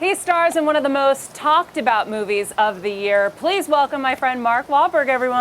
He stars in one of the most talked about movies of the year. Please welcome my friend Mark Whalberg, everyone.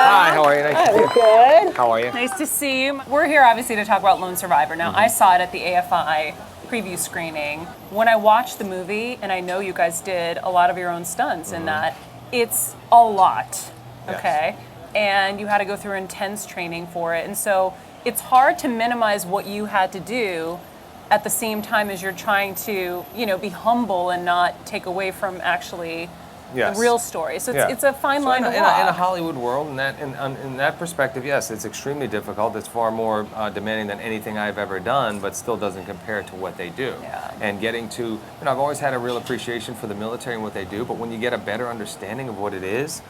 Hi, how are you? Nice to see you. Good. How are you? Nice to see you. We're here obviously to talk about Lone Survivor. Now, I saw it at the AFI preview screening. When I watched the movie, and I know you guys did a lot of your own stunts in that, it's a lot, okay? And you had to go through intense training for it. And so it's hard to minimize what you had to do at the same time as you're trying to, be humble and not take away from actually the real story. So it's a fine line to walk. In a Hollywood world, in that perspective, yes, it's extremely difficult. It's far more demanding than anything I've ever done, but still doesn't compare to what they do. Yeah. And getting to, I've always had a real appreciation for the military and what they do, but when you get a better understanding of what it is,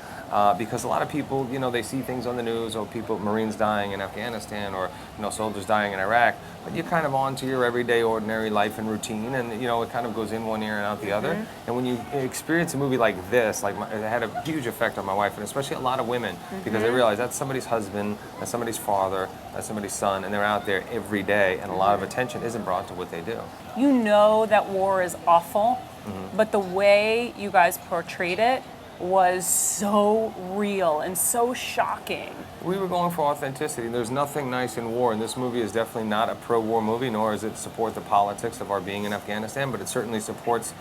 because a lot of people, they see things on the news, or Marines dying in Afghanistan, or soldiers dying in Iraq, but you're kind of on to your everyday, ordinary life and routine, and it kind of goes in one ear and out the other. And when you experience a movie like this, it had a huge effect on my wife, and especially a lot of women, because they realize that's somebody's husband, that's somebody's father, that's somebody's son, and they're out there every day, and a lot of attention isn't brought to what they do. You know that war is awful, but the way you guys portrayed it was so real and so shocking. We were going for authenticity. There's nothing nice in war, and this movie is definitely not a pro-war movie, nor does it support the politics of our being in Afghanistan, but it certainly supports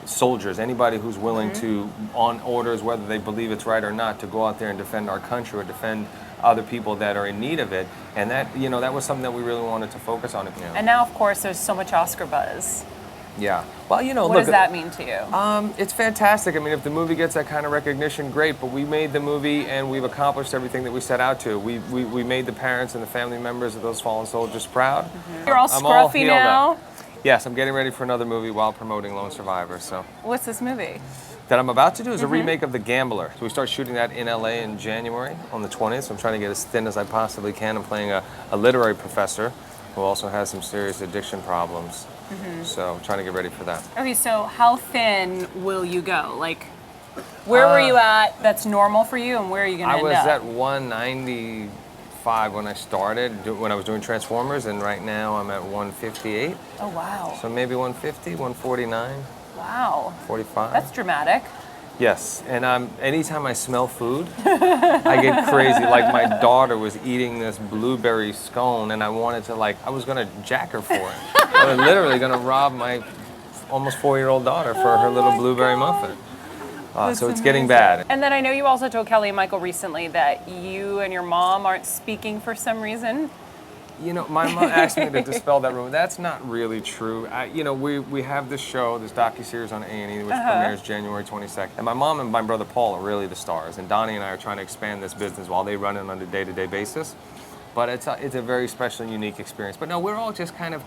soldiers, anybody who's willing to, on orders, whether they believe it's right or not, to go out there and defend our country or defend other people that are in need of it. And that, that was something that we really wanted to focus on. And now, of course, there's so much Oscar buzz. Yeah. Well, what does that mean to you? It's fantastic. I mean, if the movie gets that kind of recognition, great. But we made the movie, and we've accomplished everything that we set out to. We made the parents and the family members of those fallen soldiers proud. You're all scruffy now. Yes, I'm getting ready for another movie while promoting Lone Survivor. So. What's this movie? That I'm about to do is a remake of The Gambler. So we start shooting that in LA in January on the 20th. So I'm trying to get as thin as I possibly can. I'm playing a literary professor who also has some serious addiction problems. So I'm trying to get ready for that. Okay, so how thin will you go? Like, where were you at that's normal for you, and where are you going to end up? I was at 195 when I started, when I was doing Transformers, and right now I'm at 158. Oh, wow. So maybe 150, 149. Wow. 45. That's dramatic. Yes, and anytime I smell food, I get crazy. Like my daughter was eating this blueberry scone, and I wanted to I was gonna jack her for it. I was literally gonna rob my almost 4-year-old daughter for her little blueberry muffin. So it's getting bad. And then I know you also told Kelly and Michael recently that you and your mom aren't speaking for some reason. My mom asked me to dispel that rumor. That's not really true. We have this show, this docuseries on A&E, which premieres January 22nd. And my mom and my brother Paul are really the stars. And Donnie and I are trying to expand this business while they run it on a day-to-day basis. But it's a very special and unique experience. But no, we're all just kind of,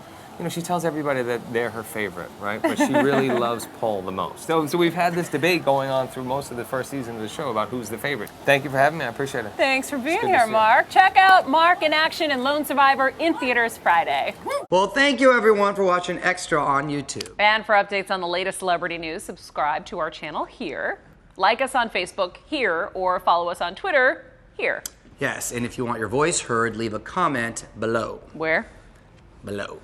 she tells everybody that they're her favorite, right? But she really loves Paul the most. So we've had this debate going on through most of the first season of the show about who's the favorite. Thank you for having me. I appreciate it. Thanks for being here, Mark. Check out Mark in action in Lone Survivor in theaters Friday. Well, thank you, everyone, for watching Extra on YouTube. And for updates on the latest celebrity news, subscribe to our channel here. Like us on Facebook here, or follow us on Twitter here. Yes, and if you want your voice heard, leave a comment below. Where? Below.